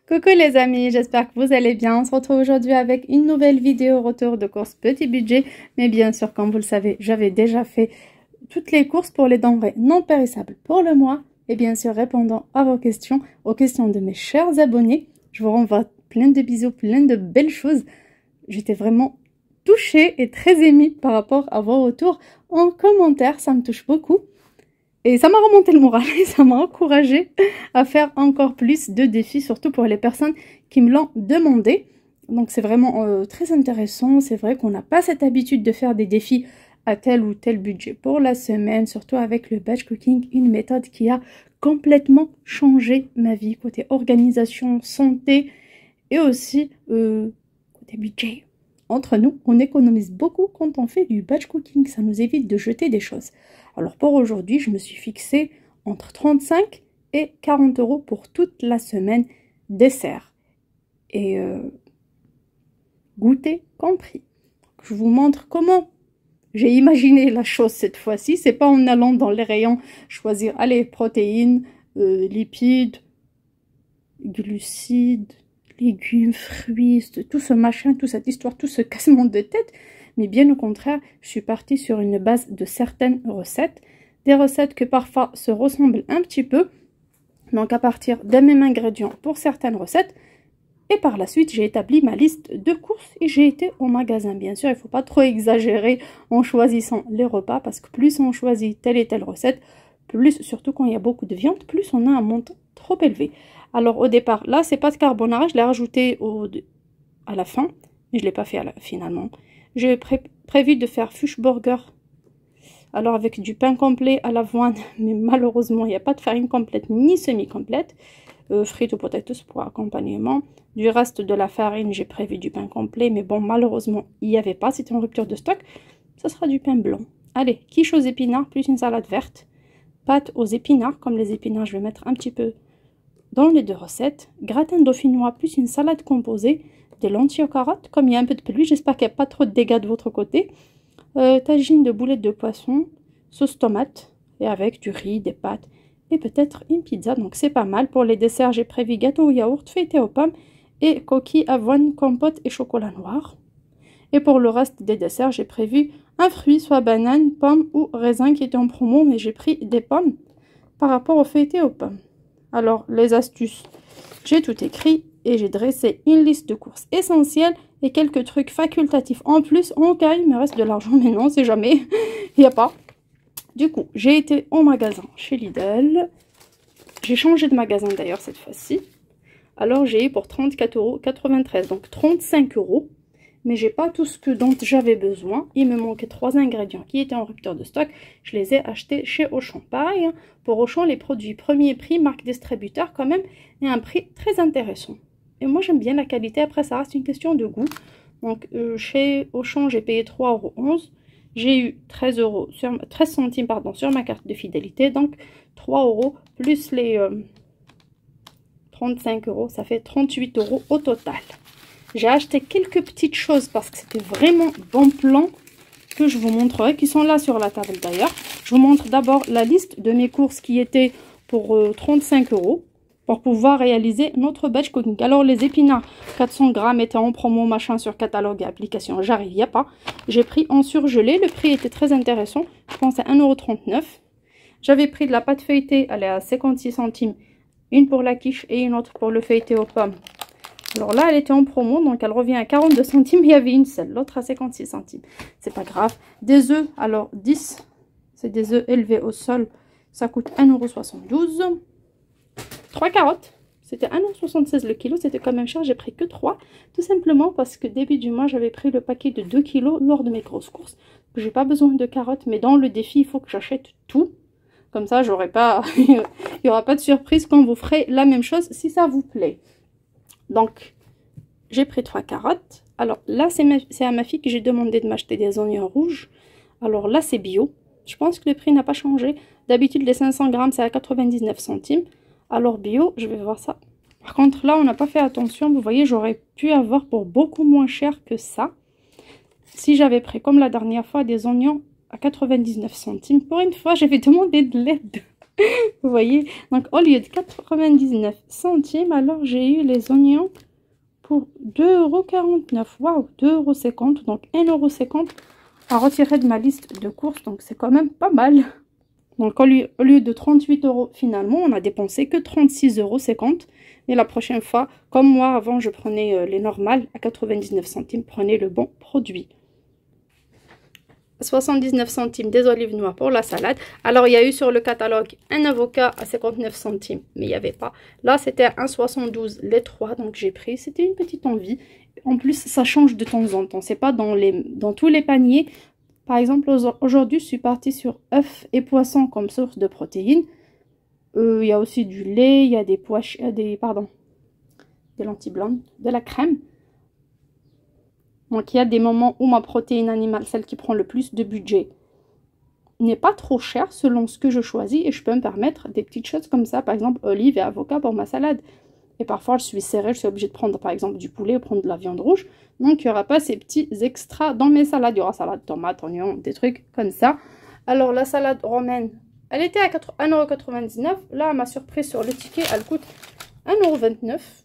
Coucou les amis, j'espère que vous allez bien. On se retrouve aujourd'hui avec une nouvelle vidéo retour de course petit budget. Mais bien sûr, comme vous le savez, j'avais déjà fait toutes les courses pour les denrées non périssables pour le mois. Et bien sûr, répondant à vos questions, aux questions de mes chers abonnés. Je vous renvoie plein de bisous, plein de belles choses. J'étais vraiment touchée et très émue par rapport à vos retours en commentaire. Ça me touche beaucoup. Et ça m'a remonté le moral et ça m'a encouragée à faire encore plus de défis, surtout pour les personnes qui me l'ont demandé. Donc c'est vraiment très intéressant. C'est vrai qu'on n'a pas cette habitude de faire des défis à tel ou tel budget pour la semaine, surtout avec le batch cooking, une méthode qui a complètement changé ma vie, côté organisation, santé et aussi côté budget. Entre nous, on économise beaucoup quand on fait du batch cooking, ça nous évite de jeter des choses. Alors pour aujourd'hui, je me suis fixé entre 35 et 40 € pour toute la semaine, dessert et goûter compris. Je vous montre comment j'ai imaginé la chose cette fois-ci. C'est pas en allant dans les rayons choisir, allez, protéines, lipides, glucides, légumes, fruits, tout ce machin, toute cette histoire, tout ce cassement de tête. Mais bien au contraire, je suis partie sur une base de certaines recettes. Des recettes que parfois se ressemblent un petit peu. Donc à partir des mêmes ingrédients pour certaines recettes. Et par la suite, j'ai établi ma liste de courses et j'ai été au magasin. Bien sûr, il ne faut pas trop exagérer en choisissant les repas. Parce que plus on choisit telle et telle recette, plus, surtout quand il y a beaucoup de viande, plus on a un montant trop élevé. Alors au départ, là, c'est pas de carbonara. Je l'ai rajouté à la fin. Mais je ne l'ai pas fait finalement. J'ai prévu de faire fish burger, alors avec du pain complet à l'avoine, mais malheureusement il n'y a pas de farine complète ni semi-complète, frites ou potatoes pour accompagnement. Du reste de la farine, j'ai prévu du pain complet, mais bon, malheureusement il n'y avait pas, c'était en rupture de stock. Ça sera du pain blanc. Allez, quiche aux épinards plus une salade verte, pâte aux épinards, comme les épinards je vais mettre un petit peu dans les deux recettes, gratin dauphinois plus une salade composée, des lentilles aux carottes, comme il y a un peu de pluie, j'espère qu'il n'y a pas trop de dégâts de votre côté, tagine de boulettes de poisson, sauce tomate, et avec du riz, des pâtes, et peut-être une pizza, donc c'est pas mal. Pour les desserts, j'ai prévu gâteau au yaourt, feuilleté aux pommes, et coquilles, avoine, compote et chocolat noir. Et pour le reste des desserts, j'ai prévu un fruit, soit banane, pomme ou raisin qui était en promo, mais j'ai pris des pommes par rapport au feuilleté aux pommes. Alors, les astuces, j'ai tout écrit et j'ai dressé une liste de courses essentielles et quelques trucs facultatifs en plus, en cas il me reste de l'argent, mais non, c'est jamais, il n'y a pas. Du coup, j'ai été au magasin chez Lidl, j'ai changé de magasin d'ailleurs cette fois-ci. Alors, j'ai eu pour 34,93 €, donc 35 €. Mais j'ai pas tout ce dont j'avais besoin. Il me manquait 3 ingrédients qui étaient en rupture de stock. Je les ai achetés chez Auchan. Pareil, hein, pour Auchan, les produits premier prix, marque distributeur quand même, et un prix très intéressant. Et moi, j'aime bien la qualité. Après, ça reste une question de goût. Donc, chez Auchan, j'ai payé 3,11 €. J'ai eu 13 centimes pardon, sur ma carte de fidélité. Donc, 3 € plus les 35 €, ça fait 38 € au total. J'ai acheté quelques petites choses parce que c'était vraiment bon plan que je vous montrerai, qui sont là sur la table d'ailleurs. Je vous montre d'abord la liste de mes courses qui étaient pour 35 € pour pouvoir réaliser notre batch cooking. Alors les épinards 400 grammes étaient en promo machin sur catalogue et application, j'arrive, il n'y a pas. J'ai pris en surgelé, le prix était très intéressant, je pense à 1,39 €. J'avais pris de la pâte feuilletée, elle est à 56 centimes, une pour la quiche et une autre pour le feuilleté aux pommes. Alors là, elle était en promo, donc elle revient à 42 centimes, il y avait une seule, l'autre à 56 centimes. C'est pas grave. Des œufs, alors 10, c'est des œufs élevés au sol, ça coûte 1,72 €. 3 carottes, c'était 1,76 € le kilo, c'était quand même cher, j'ai pris que 3, tout simplement parce que début du mois, j'avais pris le paquet de 2 kilos lors de mes grosses courses. J'ai pas besoin de carottes, mais dans le défi, il faut que j'achète tout. Comme ça, j'aurai pas, il n'y aura pas de surprise quand vous ferez la même chose si ça vous plaît. Donc, j'ai pris 3 carottes. Alors là, c'est à ma fille que j'ai demandé de m'acheter des oignons rouges. Alors là, c'est bio. Je pense que le prix n'a pas changé. D'habitude, les 500 grammes, c'est à 99 centimes. Alors bio, je vais voir ça. Par contre, là, on n'a pas fait attention. Vous voyez, j'aurais pu avoir pour beaucoup moins cher que ça. Si j'avais pris, comme la dernière fois, des oignons à 99 centimes. Pour une fois, j'avais demandé de l'aide. Vous voyez? Donc, au lieu de 99 centimes, alors j'ai eu les oignons pour 2,49 €. Waouh, 2,50 €. Donc, 1,50 € à retirer de ma liste de courses. Donc, c'est quand même pas mal. Donc, au lieu de 38 € finalement, on a dépensé que 36,50 €. Et la prochaine fois, comme moi, avant, je prenais les normales à 99 centimes. Prenez le bon produit. 79 centimes des olives noires pour la salade. Alors, il y a eu sur le catalogue un avocat à 59 centimes, mais il n'y avait pas. Là, c'était 1,72 les trois, donc j'ai pris. C'était une petite envie. En plus, ça change de temps en temps. C'est pas dans tous les paniers. Par exemple, aujourd'hui, je suis partie sur œufs et poissons comme source de protéines. Il y a aussi du lait, il y a des des lentilles blanches, de la crème. Donc, il y a des moments où ma protéine animale, celle qui prend le plus de budget, n'est pas trop chère selon ce que je choisis. Et je peux me permettre des petites choses comme ça. Par exemple, olives et avocats pour ma salade. Et parfois, je suis serrée, je suis obligée de prendre par exemple du poulet ou prendre de la viande rouge. Donc, il n'y aura pas ces petits extras dans mes salades. Il y aura salade, tomate, oignon, des trucs comme ça. Alors, la salade romaine, elle était à 1,99 €. Là, à ma surprise sur le ticket, elle coûte 1,29 €.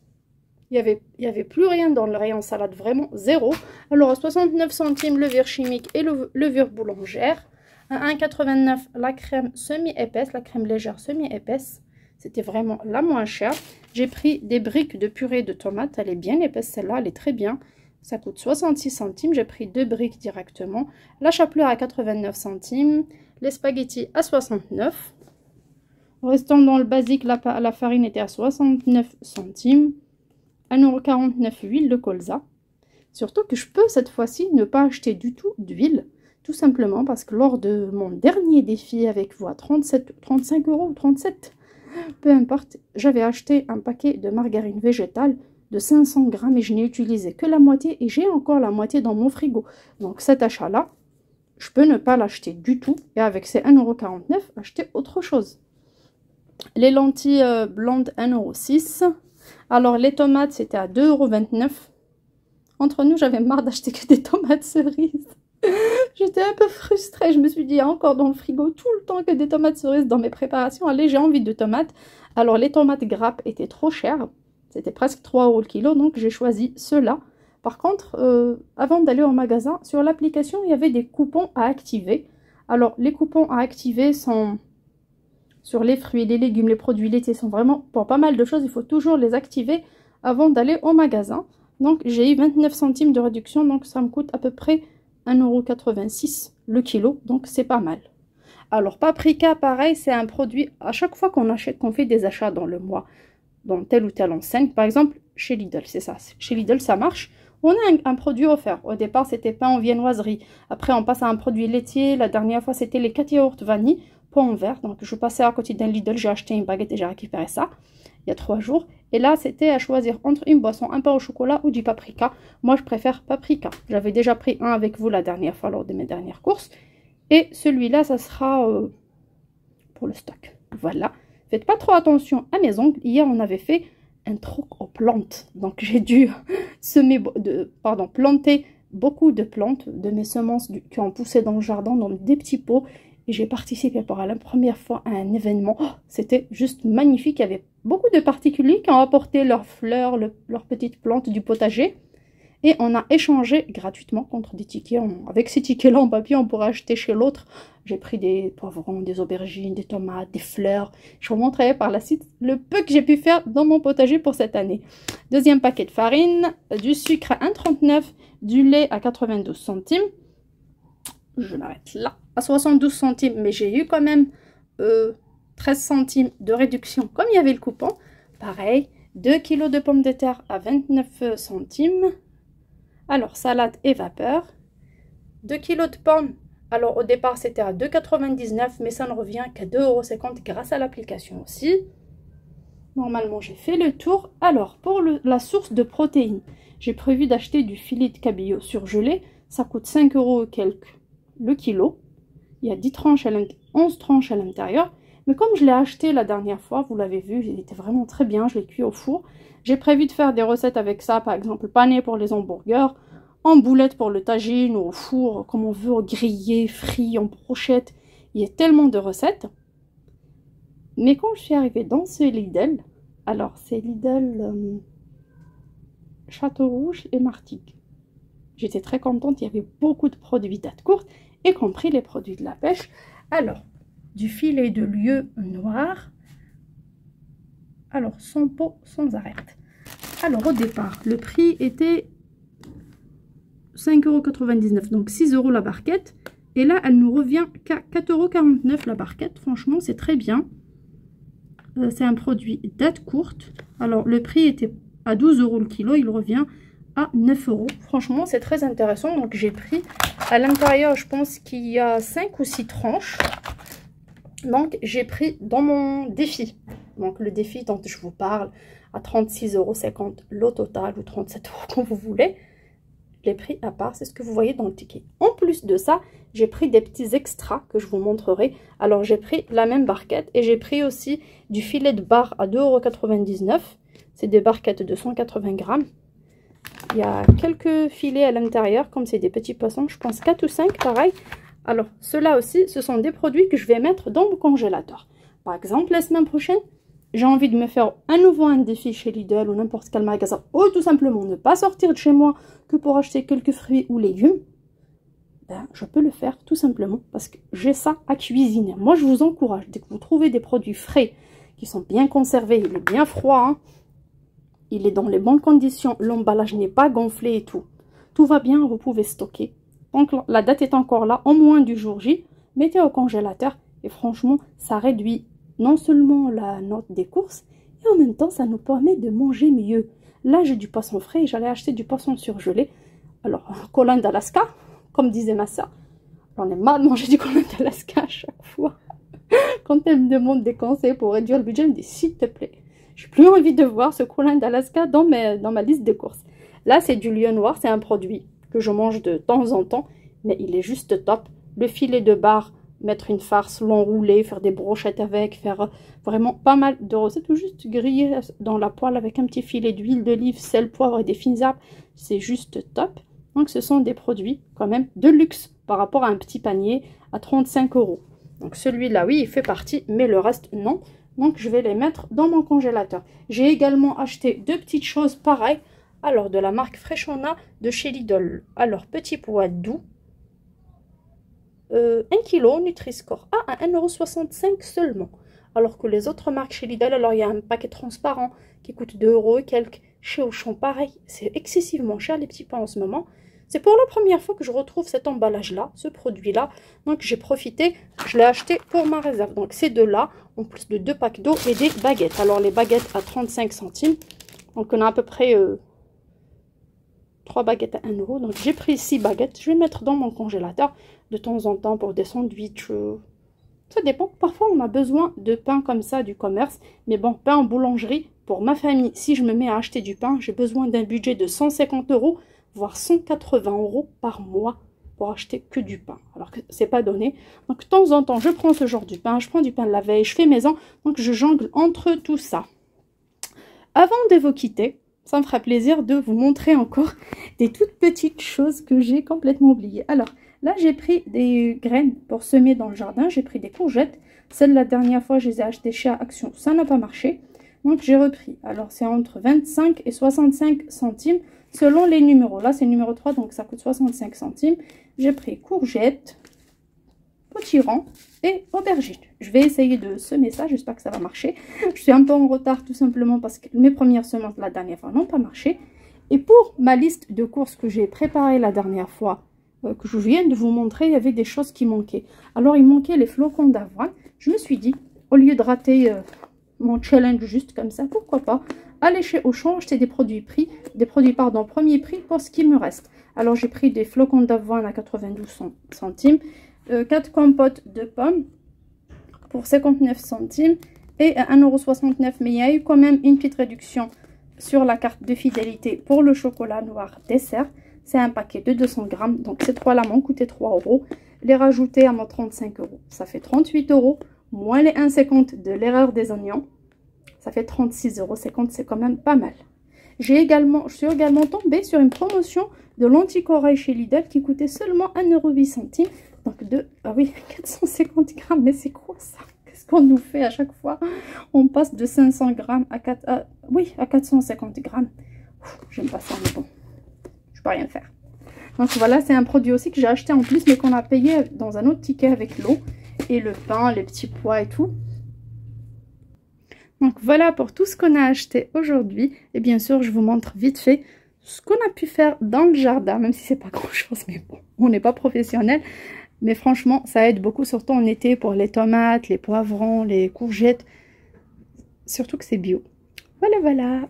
Il y avait plus rien dans le rayon salade, vraiment zéro. Alors, à 69 centimes, levure chimique et levure boulangère. À 1,89 € la crème semi-épaisse, la crème légère semi-épaisse. C'était vraiment la moins chère. J'ai pris des briques de purée de tomates. Elle est bien épaisse, celle-là, elle est très bien. Ça coûte 66 centimes. J'ai pris 2 briques directement. La chapelure à 89 centimes. Les spaghettis à 69. Restant dans le basique, la farine était à 69 centimes. 1,49 € huile de colza. Surtout que je peux cette fois-ci ne pas acheter du tout d'huile. Tout simplement parce que lors de mon dernier défi avec vous à 35 € ou 37, peu importe, j'avais acheté un paquet de margarine végétale de 500 grammes et je n'ai utilisé que la moitié et j'ai encore la moitié dans mon frigo. Donc cet achat-là, je peux ne pas l'acheter du tout et avec ces 1,49 € acheter autre chose. Les lentilles blondes 1,06 €. Alors les tomates c'était à 2,29 €. Entre nous, j'avais marre d'acheter que des tomates cerises. J'étais un peu frustrée. Je me suis dit, il y a encore dans le frigo tout le temps que des tomates cerises dans mes préparations. Allez, j'ai envie de tomates. Alors, les tomates grappes étaient trop chères. C'était presque 3 € le kilo, donc j'ai choisi ceux-là. Par contre, avant d'aller au magasin, sur l'application, il y avait des coupons à activer. Alors, les coupons à activer sont sur les fruits, les légumes, les produits laitiers. Sont vraiment pour pas mal de choses. Il faut toujours les activer avant d'aller au magasin. Donc, j'ai eu 29 centimes de réduction. Donc, ça me coûte à peu près 1,86 € le kilo, donc c'est pas mal. Alors paprika, pareil, c'est un produit, à chaque fois qu'on achète, qu'on fait des achats dans le mois, dans telle ou telle enseigne, par exemple chez Lidl, c'est ça, chez Lidl ça marche, on a un produit offert. Au départ c'était pain en viennoiserie, après on passe à un produit laitier, la dernière fois c'était les 4 yaourts vanille, pot en verre, donc je passais à côté d'un Lidl, j'ai acheté une baguette et j'ai récupéré ça, il y a 3 jours. Et là, c'était à choisir entre une boisson, un pain au chocolat ou du paprika. Moi, je préfère paprika. J'avais déjà pris un avec vous la dernière fois lors de mes dernières courses. Et celui-là, ça sera pour le stock. Voilà. Faites pas trop attention à mes ongles. Hier, on avait fait un troc aux plantes. Donc, j'ai dû planter beaucoup de plantes, de mes semences qui ont poussé dans le jardin, dans des petits pots. Et j'ai participé pour la première fois à un événement. Oh, c'était juste magnifique. Il y avait beaucoup de particuliers qui ont apporté leurs fleurs, leurs petites plantes du potager. Et on a échangé gratuitement contre des tickets. Avec ces tickets-là en papier, on pourrait acheter chez l'autre. J'ai pris des poivrons, des aubergines, des tomates, des fleurs. Je vous montrerai par la suite le peu que j'ai pu faire dans mon potager pour cette année. Deuxième paquet de farine, du sucre à 1,39 €, du lait à 92 centimes. Je m'arrête là. À 72 centimes, mais j'ai eu quand même 13 centimes de réduction comme il y avait le coupon. Pareil, 2 kg de pommes de terre à 29 centimes. Alors, salade et vapeur. 2 kg de pommes. Alors, au départ, c'était à 2,99 €, mais ça ne revient qu'à 2,50 € grâce à l'application aussi. Normalement, j'ai fait le tour. Alors, pour la source de protéines, j'ai prévu d'acheter du filet de cabillaud surgelé. Ça coûte 5 € quelques le kilo. Il y a 11 tranches à l'intérieur. Mais comme je l'ai acheté la dernière fois, vous l'avez vu, il était vraiment très bien. Je l'ai cuit au four. J'ai prévu de faire des recettes avec ça. Par exemple, pané pour les hamburgers, en boulettes pour le tagine, ou au four, comme on veut, grillé, frit, en brochette. Il y a tellement de recettes. Mais quand je suis arrivée dans ce Lidl, alors c'est Lidl Château Rouge et Martigues. J'étais très contente, il y avait beaucoup de produits date courte, y compris les produits de la pêche. Alors, du filet de lieu noir, alors sans peau, sans arête. Alors au départ, le prix était 5,99 €, donc 6 € la barquette. Et là, elle nous revient qu'à 4,49 € la barquette. Franchement, c'est très bien. C'est un produit date courte. Alors, le prix était à 12 € le kilo. Il revient à 9 €. Franchement, c'est très intéressant. Donc, j'ai pris à l'intérieur, je pense qu'il y a 5 ou 6 tranches. Donc, j'ai pris dans mon défi. Donc, le défi dont je vous parle, à 36,50 € l'eau totale ou 37 € quand vous voulez. Les prix à part, c'est ce que vous voyez dans le ticket. En plus de ça, j'ai pris des petits extras que je vous montrerai. Alors, j'ai pris la même barquette et j'ai pris aussi du filet de bar à 2,99 €. C'est des barquettes de 180 grammes. Il y a quelques filets à l'intérieur, comme c'est des petits poissons, je pense 4 ou 5, pareil. Alors, ceux-là aussi, ce sont des produits que je vais mettre dans mon congélateur. Par exemple, la semaine prochaine, j'ai envie de me faire à nouveau un défi chez Lidl ou n'importe quel magasin, ou tout simplement ne pas sortir de chez moi que pour acheter quelques fruits ou légumes, ben, je peux le faire tout simplement parce que j'ai ça à cuisiner. Moi, je vous encourage, dès que vous trouvez des produits frais qui sont bien conservés, il est bien froid, hein, il est dans les bonnes conditions, l'emballage n'est pas gonflé et tout. Tout va bien, vous pouvez stocker. Donc, la date est encore là, au moins du jour J. Mettez au congélateur et franchement, ça réduit non seulement la note des courses, et en même temps, ça nous permet de manger mieux. Là, j'ai du poisson frais et j'allais acheter du poisson surgelé. Alors, colin d'Alaska, comme disait ma soeur. J'en ai marre de manger du colin d'Alaska à chaque fois. Quand elle me demande des conseils pour réduire le budget, elle me dit s'il te plaît. J'ai plus envie de voir ce colin d'Alaska dans ma liste de courses. Là, c'est du lieu noir, c'est un produit que je mange de temps en temps, mais il est juste top. Le filet de bar, mettre une farce, l'enrouler, faire des brochettes avec, faire vraiment pas mal de recettes ou juste griller dans la poêle avec un petit filet d'huile d'olive, sel, poivre et des fines herbes. C'est juste top. Donc, ce sont des produits quand même de luxe par rapport à un petit panier à 35 €. Donc, celui-là, oui, il fait partie, mais le reste, non. Donc, je vais les mettre dans mon congélateur. J'ai également acheté deux petites choses pareilles. Alors, de la marque Freshona de chez Lidl. Alors, petit pois doux. 1 kg Nutri-Score à 1,65 € seulement. Alors que les autres marques chez Lidl, alors il y a un paquet transparent qui coûte 2 € et quelques. Chez Auchan, pareil, c'est excessivement cher les petits pois en ce moment. C'est pour la première fois que je retrouve cet emballage-là, ce produit-là. Donc j'ai profité, je l'ai acheté pour ma réserve. Donc c'est de là, en plus de 2 packs d'eau et des baguettes. Alors les baguettes à 35 centimes. Donc on a à peu près 3 baguettes à 1 €. Donc j'ai pris 6 baguettes. Je vais mettre dans mon congélateur de temps en temps pour des sandwichs. Ça dépend. Parfois on a besoin de pain comme ça du commerce. Mais bon, pain en boulangerie, pour ma famille, si je me mets à acheter du pain, j'ai besoin d'un budget de 150 €, voire 180 € par mois pour acheter que du pain. Alors que c'est pas donné. Donc de temps en temps, je prends ce genre de pain. Je prends du pain de la veille, je fais maison. Donc je jongle entre tout ça. Avant de vous quitter, ça me fera plaisir de vous montrer encore des toutes petites choses que j'ai complètement oubliées. Alors, là, j'ai pris des graines pour semer dans le jardin. J'ai pris des courgettes. Celles, la dernière fois, je les ai achetées chez Action. Ça n'a pas marché. Donc, j'ai repris. Alors, c'est entre 25 et 65 centimes selon les numéros. Là, c'est le numéro 3, donc ça coûte 65 centimes. J'ai pris courgettes, potiron et aubergine. Je vais essayer de semer ça, j'espère que ça va marcher. Je suis un peu en retard tout simplement parce que mes premières semences la dernière fois n'ont pas marché. Et pour ma liste de courses que j'ai préparée la dernière fois, que je viens de vous montrer, il y avait des choses qui manquaient. Alors il manquait les flocons d'avoine. Je me suis dit, au lieu de rater mon challenge juste comme ça, pourquoi pas aller chez Auchan acheter des produits premier prix pour ce qui me reste. Alors j'ai pris des flocons d'avoine à 92 centimes. 4 compotes de pommes pour 59 centimes et à 1,69 €. Mais il y a eu quand même une petite réduction sur la carte de fidélité pour le chocolat noir dessert. C'est un paquet de 200 grammes. Donc ces trois-là m'ont coûté 3 €. Les rajouter à mon 35 €. Ça fait 38 €. Moins les 1,50 € de l'erreur des oignons. Ça fait 36,50 €. C'est quand même pas mal. Je suis également tombée sur une promotion de l'anticorail chez Lidl qui coûtait seulement 1,08 €. Donc ah oui, 450 grammes, mais c'est quoi ça? Qu'est-ce qu'on nous fait à chaque fois. On passe de 500 grammes à 450 grammes. J'aime pas ça, mais bon, je peux rien faire. Donc voilà, c'est un produit aussi que j'ai acheté en plus, mais qu'on a payé dans un autre ticket avec l'eau et le pain, les petits pois et tout. Donc voilà pour tout ce qu'on a acheté aujourd'hui. Et bien sûr, je vous montre vite fait ce qu'on a pu faire dans le jardin, même si c'est pas grand chose, mais bon, on n'est pas professionnel. Mais franchement, ça aide beaucoup, surtout en été, pour les tomates, les poivrons, les courgettes. Surtout que c'est bio. Voilà, voilà.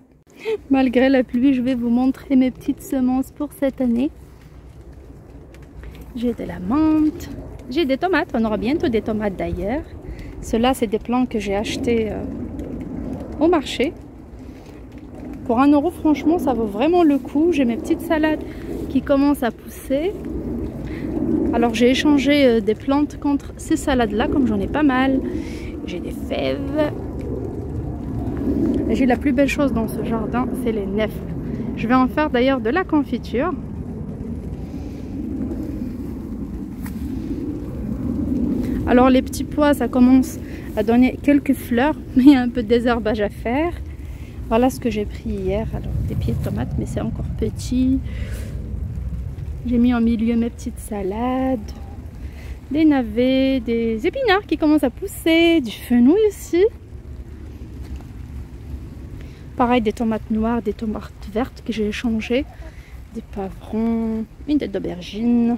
Malgré la pluie, je vais vous montrer mes petites semences pour cette année. J'ai de la menthe, j'ai des tomates, on aura bientôt des tomates d'ailleurs. Ceux-là, c'est des plants que j'ai achetés au marché. Pour 1 euro, franchement, ça vaut vraiment le coup. J'ai mes petites salades qui commencent à pousser. Alors, j'ai échangé des plantes contre ces salades-là, comme j'en ai pas mal. J'ai des fèves. Et j'ai la plus belle chose dans ce jardin, c'est les nèfles. Je vais en faire d'ailleurs de la confiture. Alors les petits pois, ça commence à donner quelques fleurs, mais il y a un peu de désherbage à faire. Voilà ce que j'ai pris hier. Alors des pieds de tomates, mais c'est encore petit. J'ai mis en milieu mes petites salades, des navets, des épinards qui commencent à pousser, du fenouil aussi. Pareil, des tomates noires, des tomates vertes que j'ai échangées, des poivrons, une tête d'aubergine.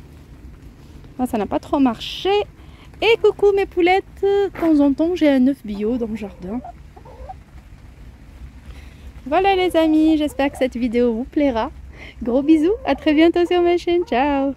Ça n'a pas trop marché. Et coucou mes poulettes, de temps en temps j'ai un œuf bio dans le jardin. Voilà les amis, j'espère que cette vidéo vous plaira. Gros bisous, à très bientôt sur ma chaîne, ciao!